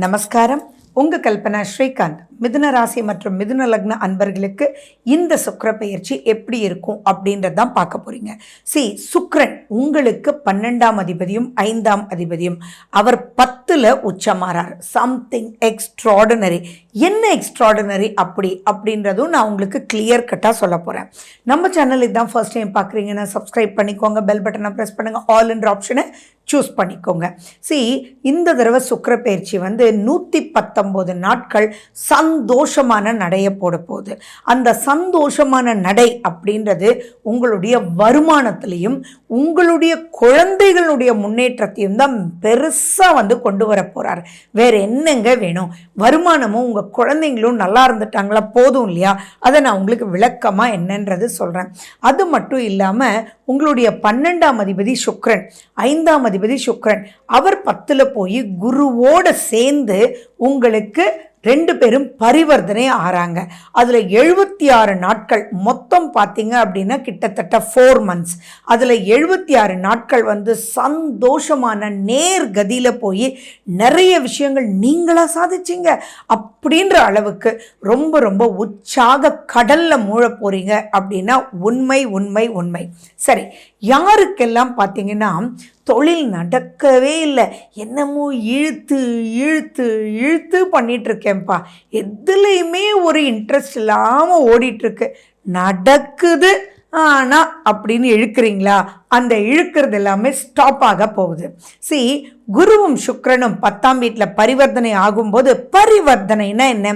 நமஸ்காரம். உங்கள் கல்பனா ஸ்ரீகாந்த். மிதுன ராசி மற்றும் மிதுன லக்ன அன்பர்களுக்கு இந்த சுக்கிர பெயர்ச்சி எப்படி இருக்கும் அப்படின்றது தான் பார்க்க போறீங்க. சுக்கிரன் உங்களுக்கு 12ஆம் அதிபதியும் 5ஆம் அதிபதியும், அவர் 10ல் உச்சமாறார். Something extraordinary. என்ன எக்ஸ்ட்ராடனரி அப்படின்றதும் நான் உங்களுக்கு கிளியர் கட்டாக சொல்ல போகிறேன். நம்ம சேனல் இதுதான் ஃபர்ஸ்ட் டைம் பார்க்குறீங்கன்னா சப்ஸ்கிரைப் பண்ணிக்கோங்க, பெல் பட்டனை ப்ரெஸ் பண்ணுங்கள், ஆல் என்ற ஆப்ஷனை சூஸ் பண்ணிக்கோங்க. இந்த தடவை சுக்கிர பயிற்சி 119 நாட்கள் சந்தோஷமான நடைய போட போகுது. அந்த சந்தோஷமான நடை அப்படின்றது உங்களுடைய வருமானத்திலையும் உங்களுடைய குழந்தைகளுடைய முன்னேற்றத்தையும் தான் பெருசாக கொண்டு வர போகிறார். வேற என்னங்க வேணும்? வருமானமும் உங்கள் குழந்தைங்களும் நல்லா இருந்துட்டாங்களா போதும் இல்லையா? அதை நான் உங்களுக்கு விளக்கமாக என்னன்றது சொல்கிறேன். அது மட்டும் இல்லாமல் உங்களுடைய 12ஆம் அதிபதி சுக்கிரன், 5ஆம் அதிபதி சுக்கிரன், அவர் 10ல் போய் குருவோடு சேர்ந்து உங்களுக்கு 2 பேரும் பரிவர்த்தனை ஆறாங்க. அதில் 76 நாட்கள் மொத்தம் பார்த்தீங்க அப்படின்னா கிட்டத்தட்ட 4 months. அதில் 76 நாட்கள் சந்தோஷமான நேர்கதியில் போய் நிறைய விஷயங்கள் நீங்களாக சாதிச்சிங்க அப்படின்ற அளவுக்கு ரொம்ப ரொம்ப உற்சாக கடலில் மூழ போகிறீங்க அப்படின்னா உண்மை உண்மை உண்மை. சரி, யாருக்கெல்லாம் பார்த்தீங்கன்னா தொழில் நடக்கவே இல்லை, என்னமோ இழுத்து இழுத்து இழுத்து பண்ணிகிட்ருக்கேன்ப்பா, எதுலேயுமே ஒரு இன்ட்ரெஸ்ட் இல்லாமல் ஓடிட்டுருக்கு, நடக்குது ஆனால் அப்படின்னு இழுக்கிறீங்களா? அந்த இழுக்கிறது எல்லாமே ஸ்டாப் ஆக போகுது. குருவும் சுக்கிரனும் 10ஆம் வீட்டில் பரிவர்த்தனை ஆகும்போது, பரிவர்த்தனைனா என்ன?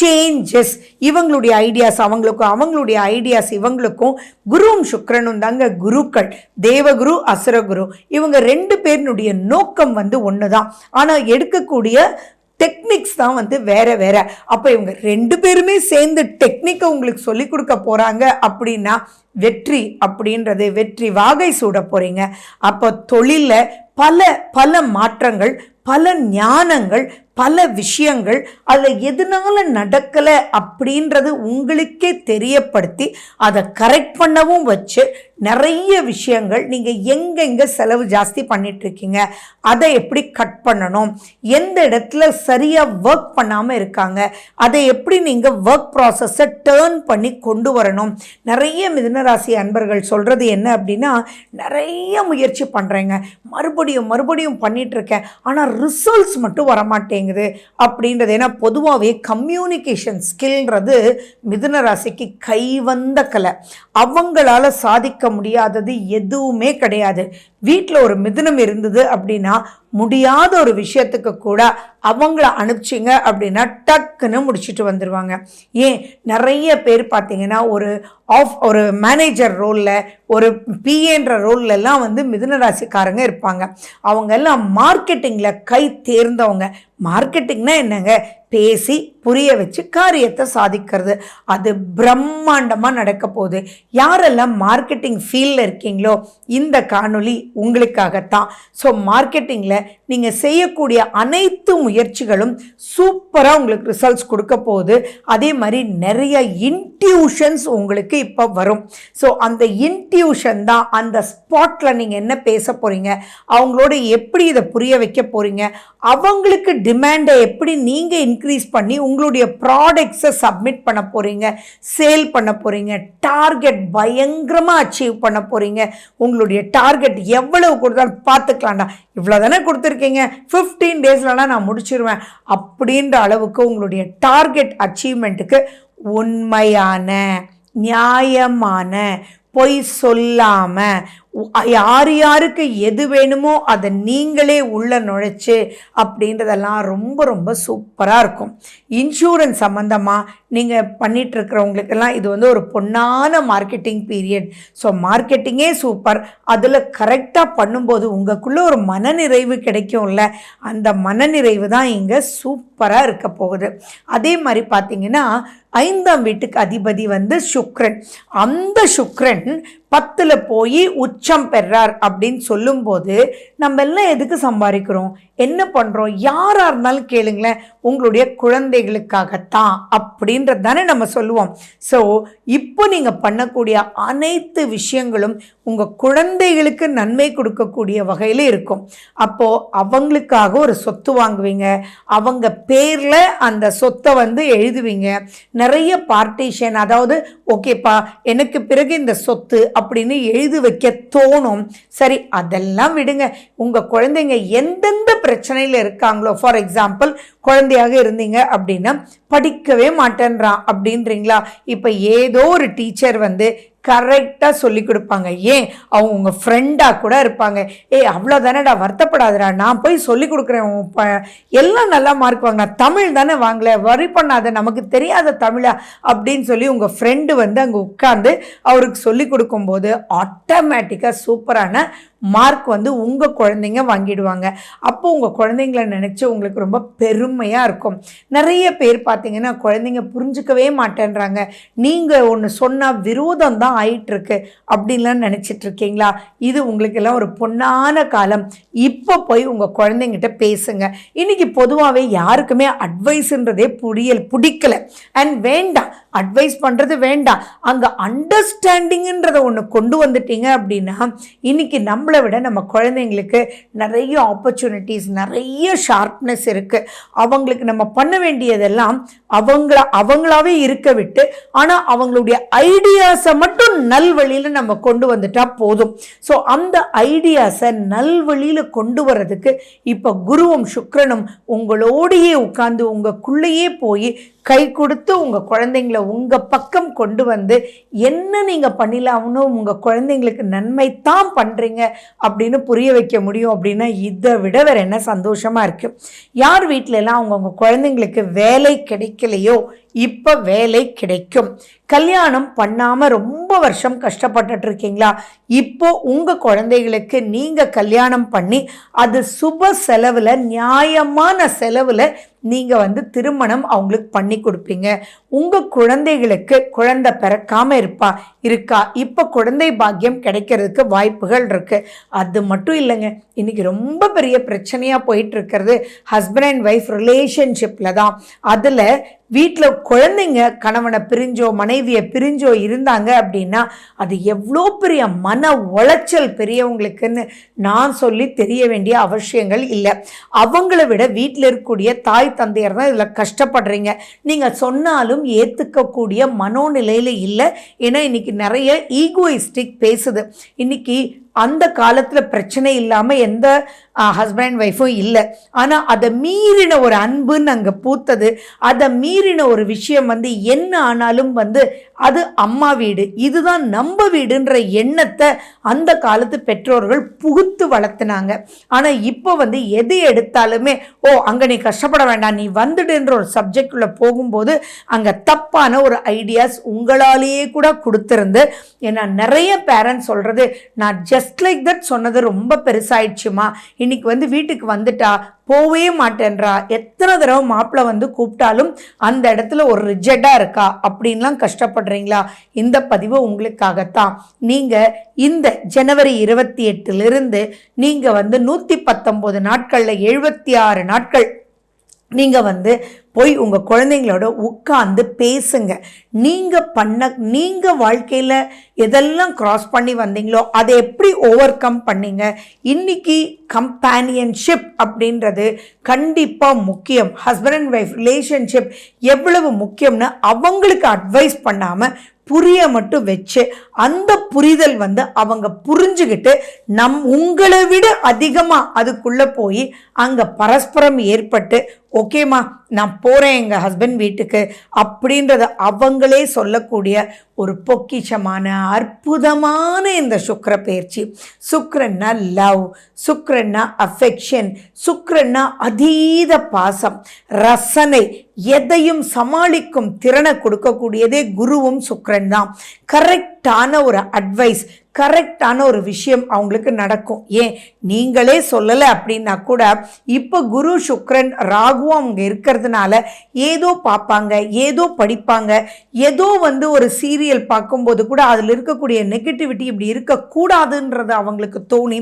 சேஞ்சஸ். இவங்களுடைய ஐடியாஸ் அவங்களுக்கும், அவங்களுடைய ஐடியாஸ் இவங்களுக்கும். குருவும் சுக்கிரனும் தாங்க குருக்கள், தேவகுரு அசுரகுரு. இவங்க 2 பேருனுடைய நோக்கம் ஒன்று தான், ஆனால் எடுக்கக்கூடிய டெக்னிக்ஸ் தான் வேற வேற. அப்போ இவங்க 2 பேருமே சேர்ந்து டெக்னிக்கை உங்களுக்கு சொல்லி கொடுக்க போகிறாங்க அப்படின்னா வெற்றி அப்படின்றது வெற்றி வாகை சூட போகிறீங்க. அப்போ தொழிலில் பல பல மாற்றங்கள், பல ஞானங்கள், பல விஷயங்கள், அதில் எதனால நடக்கலை அப்படின்றது உங்களுக்கே தெரியப்படுத்தி அதை கரெக்ட் பண்ணவும் வச்சு நிறைய விஷயங்கள் நீங்கள் எங்கெங்கே செலவு ஜாஸ்தி பண்ணிகிட்ருக்கீங்க, அதை எப்படி கட் பண்ணணும், எந்த இடத்துல சரியாக ஒர்க் பண்ணாமல் இருக்காங்க, அதை எப்படி நீங்கள் ஒர்க் ப்ராசஸை டேர்ன் பண்ணி கொண்டு வரணும். நிறைய மிதுனராசி அன்பர்கள் சொல்கிறது என்ன அப்படின்னா, நிறைய முயற்சி பண்ணுறேங்க, மறுபடியும் மறுபடியும் பண்ணிகிட்ருக்கேன், ஆனால் ரிசல்ட்ஸ் மட்டும் வரமாட்டேங்குது அப்படின்றது. ஏன்னா பொதுவாகவே கம்யூனிகேஷன் ஸ்கில்ன்றது மிதுன ராசிக்கு கைவந்த கலை. அவங்களால சாதிக்க முடியாதது எதுவுமே கிடையாது. வீட்டில் ஒரு மிதுனம் இருந்தது அப்படின்னா முடியாத ஒரு விஷயத்துக்கு கூட அவங்கள அனுப்பிச்சிங்க அப்படின்னா டக்குன்னு முடிச்சுட்டு வந்துடுவாங்க. ஏன் நிறைய பேர் பார்த்தீங்கன்னா ஒரு மேனேஜர் ரோலில், ஒரு பிஏன்ற ரோல்லெல்லாம் மிதுன ராசிக்காரங்க இருப்பாங்க. அவங்க எல்லாம் மார்க்கெட்டிங்கில் கை தேர்ந்தவங்க. மார்க்கெட்டிங்னா என்னங்க? பேசி புரிய வச்சு காரியத்தை சாதிக்கிறது. அது பிரம்மாண்டமாக நடக்க போகுது. யாரெல்லாம் மார்க்கெட்டிங் ஃபீல்டில் இருக்கீங்களோ இந்த காணொளி உங்களுக்காகத்தான். மார்க்கெட்டிங்கில் நீங்கள் செய்யக்கூடிய அனைத்து முயற்சிகளும் சூப்பராக உங்களுக்கு ரிசல்ட்ஸ் கொடுக்க போகுது. அதே மாதிரி நிறைய இன்ட்யூஷன்ஸ் உங்களுக்கு இப்போ வரும். அந்த இன்ட்யூஷன் தான் அந்த ஸ்பாட்டில் நீங்கள் என்ன பேச போகிறீங்க, அவங்களோட எப்படி இதை புரிய வைக்க போகிறீங்க, அவங்களுக்கு டிமாண்டை எப்படி நீங்கள் இன்க்ரீஸ் பண்ணி உங்களுடைய ப்ராடக்ட்ஸை சப்மிட் பண்ண போகிறீங்க, சேல் பண்ண போகிறீங்க, டார்கெட் பயங்கரமாக அச்சீவ் பண்ண போகிறீங்க. உங்களுடைய டார்கெட் எவ்வளவு கொடுத்தாலும் பார்த்துக்கலாம்டா, இவ்வளோ தானே கொடுத்துருக்கீங்க, 15 daysலாம் நான் முடிச்சிருவேன் அப்படின்ற அளவுக்கு உங்களுடைய டார்கெட் அச்சீவ்மெண்ட்டுக்கு உண்மையான நியாயமான பொய் சொல்லாமல் யார் யாருக்கு எது வேணுமோ அதை நீங்களே உள்ள நுழைச்சு அப்படின்றதெல்லாம் ரொம்ப ரொம்ப சூப்பராக இருக்கும். இன்சூரன்ஸ் சம்மந்தமாக நீங்கள் பண்ணிகிட்ருக்கிறவங்களுக்கெல்லாம் இது ஒரு பொன்னான மார்க்கெட்டிங் பீரியட். மார்க்கெட்டிங்கே சூப்பர். அதில் கரெக்டாக பண்ணும்போது உங்களுக்குள்ளே ஒரு மனநிறைவு கிடைக்கும்ல, அந்த மனநிறைவு தான் இங்கே சூப்பராக இருக்க போகுது. அதே மாதிரி பார்த்தீங்கன்னா 5ஆம் வீட்டுக்கு அதிபதி சுக்கிரன். அந்த சுக்கிரன் 10ல் போய் உச்சம் பெறார் அப்படின்னு சொல்லும்போது நம்ம எல்லாம் எதுக்கு சம்பாதிக்கிறோம், என்ன பண்ணுறோம்? யாராக இருந்தாலும் கேளுங்களேன், உங்களுடைய குழந்தைகளுக்காகத்தான் அப்படின்றது தானே நம்ம சொல்லுவோம். ஸோ இப்போ நீங்கள் பண்ணக்கூடிய அனைத்து விஷயங்களும் உங்கள் குழந்தைகளுக்கு நன்மை கொடுக்கக்கூடிய வகையில் இருக்கும். அப்போது அவங்களுக்காக ஒரு சொத்து வாங்குவீங்க, அவங்க பேரில் அந்த சொத்தை வந்து எழுதுவீங்க, நிறைய பார்ட்டிஷன், அதாவது ஓகேப்பா எனக்கு பிறகு இந்த சொத்து அப்படின்னு எழுதி வைக்க தோணும். சரி, அதெல்லாம் விடுங்க. உங்கள் குழந்தைங்க எந்தெந்த பிரச்சனையில் இருக்காங்களோ, ஃபார் எக்ஸாம்பிள் குழந்தையாக இருந்தீங்க அப்படின்னா படிக்கவே மாட்டேன்றான் அப்படின்றீங்களா, இப்போ ஏதோ ஒரு டீச்சர் வந்து கரெக்டாக சொல்லி கொடுப்பாங்க. ஏன், அவங்க உங்கள் ஃப்ரெண்டாக கூட இருப்பாங்க. அவ்வளோதானேடா, வருத்தப்படாதடா, நான் போய் சொல்லி கொடுக்குறேன், எல்லாம் நல்லா மார்க் வாங்கினா, தமிழ் தானே வாங்கலை, வரி பண்ணாத, நமக்கு தெரியாத தமிழா அப்படின்னு சொல்லி உங்கள் ஃப்ரெண்டு வந்து அங்கே உட்காந்து அவருக்கு சொல்லி கொடுக்கும்போது ஆட்டோமேட்டிக்காக சூப்பரான மார்க் வந்து உங்கள் குழந்தைங்க வாங்கிடுவாங்க. அப்போ உங்கள் குழந்தைங்கள நினச்சி உங்களுக்கு ரொம்ப பெருமையாக இருக்கும். நிறைய பேர் பார்த்தீங்கன்னா குழந்தைங்க புரிஞ்சுக்கவே மாட்டேன்றாங்க, நீங்கள் ஒன்று சொன்னால் விரோதம் தான் ஆயிட்டுருக்கு அப்படின்லாம் நினச்சிட்ருக்கீங்களா? இது உங்களுக்கெல்லாம் ஒரு பொன்னான காலம். இப்போ போய் உங்கள் குழந்தைங்கிட்ட பேசுங்க. இன்றைக்கி பொதுவாகவே யாருக்குமே அட்வைஸுன்றதே பிடிக்கல அண்ட் வேண்டாம், அட்வைஸ் பண்ணுறது வேண்டாம். அங்கே அண்டர்ஸ்டாண்டிங்குன்றதை ஒன்று கொண்டு வந்துட்டீங்க அப்படின்னா இன்றைக்கி நம்மளை விட நம்ம குழந்தைங்களுக்கு நிறைய ஆப்பர்ச்சுனிட்டிஸ், நிறைய ஷார்ப்னஸ் இருக்குது. அவங்களுக்கு நம்ம பண்ண வேண்டியதெல்லாம் அவங்களாவே இருக்க விட்டு, ஆனால் அவங்களுடைய ஐடியாஸை மட்டும் நல்வழியில் நம்ம கொண்டு வந்துட்டா போதும். ஸோ அந்த ஐடியாஸை நல்வழியில் கொண்டு வர்றதுக்கு இப்போ குருவும் சுக்கிரனும் உங்களோடையே உட்கார்ந்து உங்களுக்குள்ளேயே போய் கை கொடுத்து உங்கள் குழந்தைங்கள உங்கள் பக்கம் கொண்டு வந்து என்ன நீங்கள் பண்ணிடலாம்னு உங்கள் குழந்தைங்களுக்கு நன்மை தான் பண்ணுறீங்க அப்படின்னு புரிய வைக்க முடியும். அப்படின்னா இதை விட வேறு என்ன சந்தோஷமாக இருக்குது? யார் வீட்டிலலாம் அவங்கவுங்க குழந்தைங்களுக்கு வேலை கிடைக்கலையோ இப்போ வேலை கிடைக்கும். கல்யாணம் பண்ணாமல் ரொம்ப வருஷம் கஷ்டப்பட்டுட்டு இருக்கீங்களா? இப்போ உங்கள் குழந்தைகளுக்கு நீங்கள் கல்யாணம் பண்ணி அது சுப செலவில், நியாயமான செலவில் நீங்கள் வந்து திருமணம் அவங்களுக்கு பண்ணி கொடுப்பீங்க. உங்கள் குழந்தைகளுக்கு குழந்தை பிறக்காமல் இருக்கா இப்போ குழந்தை பாக்கியம் கிடைக்கிறதுக்கு வாய்ப்புகள் இருக்குது. அது மட்டும் இல்லைங்க, இன்றைக்கி ரொம்ப பெரிய பிரச்சனையாக போயிட்டுருக்கிறது ஹஸ்பண்ட் அண்ட் ஒய்ஃப் ரிலேஷன்ஷிப்பில் தான். அதில் வீட்டில் குழந்தைங்க கணவனை பிரிஞ்சோ மனைவியை பிரிஞ்சோ இருந்தாங்க அப்படின்னா அது எவ்வளோ பெரிய மன உளைச்சல் பெரியவங்களுக்குன்னு நான் சொல்லி தெரிய வேண்டிய அவசியங்கள் இல்லை. அவங்கள விட வீட்டில் இருக்கக்கூடிய தாய் தந்தையர் தான் இதில் கஷ்டப்படுறீங்க. நீங்கள் சொன்னாலும் ஏற்றுக்கக்கூடிய மனோநிலையில் இல்லை. ஏன்னா இன்றைக்கி நிறைய ஈகோயிஸ்டிக் பேசுது. இன்றைக்கி அந்த காலத்தில் பிரச்சனை இல்லாமல் எந்த ஹஸ்பண்ட் அண்ட் ஒய்ஃபும் இல்லை. ஆனால் அதை மீறின ஒரு அன்புன்னு அங்கே பூத்தது. அதை மீறின ஒரு விஷயம் வந்து என்ன ஆனாலும் வந்து அது அம்மா வீடு, இதுதான் நம்ம வீடுன்ற எண்ணத்தை அந்த காலத்து பெற்றோர்கள் புகுத்து வளர்த்துனாங்க. ஆனால் இப்போ வந்து எது எடுத்தாலுமே அங்கே நீ கஷ்டப்பட வேண்டாம், நீ வந்துடுன்ற ஒரு சப்ஜெக்டுள்ள போகும்போது அங்கே தப்பான ஒரு ஐடியாஸ் உங்களாலேயே கூட கொடுத்துருந்து. ஏன்னா நிறைய பேரண்ட்ஸ் சொல்கிறது, நான் ஜஸ்ட் லைக் தட் சொன்னது ரொம்ப பெருசாயிடுச்சுமா, இன்னைக்கு வந்து வீட்டுக்கு வந்துட்டா போவே மாட்டேன்றா, எத்தனை தடவை மாப்பிள்ளை வந்து கூப்பிட்டாலும் அந்த இடத்துல ஒரு ரிஜெக்டாக இருக்கா அப்படின்லாம் கஷ்டப்படுறீங்களா? இந்த பதிவு உங்களுக்காகத்தான். நீங்கள் இந்த ஜனவரி 28 நீங்கள் வந்து 119 நாட்களில் 76 நாட்கள் நீங்கள் வந்து போய் உங்கள் குழந்தைங்களோட உட்கார்ந்து பேசுங்க. நீங்கள் வாழ்க்கையில் எதெல்லாம் கிராஸ் பண்ணி வந்தீங்களோ அதை எப்படி ஓவர் கம் பண்ணீங்க. இன்னைக்கு கம்பேனியன்ஷிப் அப்படின்றது கண்டிப்பாக முக்கியம். ஹஸ்பண்ட் அண்ட் ஒய்ஃப் ரிலேஷன்ஷிப் எவ்வளவு முக்கியம்னு அவங்களுக்கு அட்வைஸ் பண்ணாமல் புரிய மட்டும் வச்சு அந்த புரிதல் வந்து அவங்க புரிஞ்சுக்கிட்டு உங்களை விட அதிகமாக அதுக்குள்ளே போய் அங்கே பரஸ்பரம் ஏற்பட்டு ஓகேம்மா நான் போகிறேன் எங்கள் ஹஸ்பண்ட் வீட்டுக்கு அப்படின்றத அவங்களே சொல்லக்கூடிய ஒரு பொக்கிஷமான அற்புதமான இந்த சுக்கிர பயிற்சி. சுக்கிரன்னா லவ், சுக்கிரன்னா அஃபெக்ஷன், சுக்கிரன்னா அதீத பாசம், ரசனை, எதையும் சமாளிக்கும் திறனை கொடுக்கக்கூடியதே குருவும் சுக்கிரன் தான். கரெக்டான ஒரு அட்வைஸ், கரெக்டான ஒரு விஷயம் அவங்களுக்கு நடக்கும். ஏன் நீங்களே சொல்லலை அப்படின்னா கூட இப்போ குரு சுக்கிரன் ராகுவும் அவங்க இருக்கிறதுனால ஏதோ பார்ப்பாங்க, ஏதோ படிப்பாங்க, ஏதோ ஒரு சீரியல் பார்க்கும்போது கூட அதில் இருக்கக்கூடிய நெகட்டிவிட்டி இப்படி இருக்கக்கூடாதுன்றது அவங்களுக்கு தோணி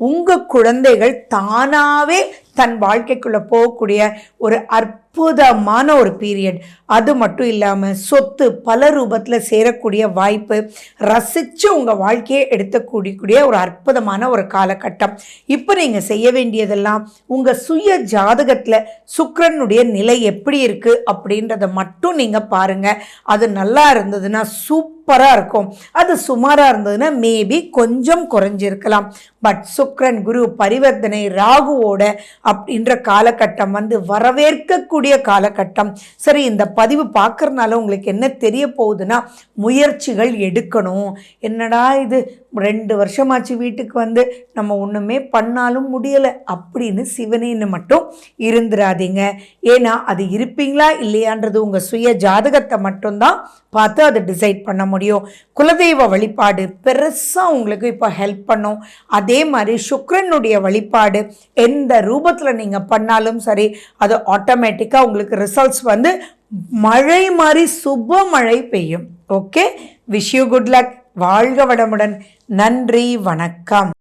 உங்கள் குழந்தைகள் தானாகவே தன் வாழ்க்கைக்குள்ளே போகக்கூடிய ஒரு அற்புதமான ஒரு பீரியட். அது மட்டும் இல்லாமல் சொத்து பல ரூபத்தில் சேரக்கூடிய வாய்ப்பு, ரசித்து உங்கள் வாழ்க்கையை எடுத்துக்கூடிய ஒரு அற்புதமான ஒரு காலகட்டம். இப்போ நீங்கள் செய்ய வேண்டியதெல்லாம் உங்கள் சுய ஜாதகத்தில் சுக்கிரனுடைய நிலை எப்படி இருக்குது அப்படின்றத மட்டும் நீங்கள் பாருங்கள். அது நல்லா இருந்ததுன்னா சூப்பராக இருக்கும். அது சுமாராக இருந்ததுன்னா மேபி கொஞ்சம் குறைஞ்சிருக்கலாம். பட் சுக்கிரன் குரு பரிவர்த்தனை ராகுவோட அப்படின்ற காலகட்டம் வரவேற்கக்கூடிய காலகட்டம். சரி, இந்த பதிவு பார்க்கறதுனால உங்களுக்கு என்ன தெரிய போகுதுன்னா, முயற்சிகள் எடுக்கணும். என்னடா இது 2 வருஷமாச்சு வீட்டுக்கு நம்ம ஒன்றுமே பண்ணாலும் முடியலை அப்படின்னு சிவனேன்னு மட்டும் இருந்துடாதீங்க. ஏன்னா அது இருப்பீங்களா இல்லையான்றது உங்கள் சுய ஜாதகத்தை மட்டும்தான் பார்த்து அதை டிசைட் பண்ண முடியும். குலதெய்வ வழிபாடு பெருசாக உங்களுக்கு இப்போ ஹெல்ப் பண்ணும். அதே மாதிரி சுக்கிரனுடைய வழிபாடு எந்த ரூபத்தில் நீங்கள் பண்ணாலும் சரி, அது ஆட்டோமேட்டிக்காக உங்களுக்கு ரிசல்ட்ஸ் மழை மாதிரி சுப மழை பெய்யும். Okay, wish you good luck. வாழ்க வளமுடன். நன்றி, வணக்கம்.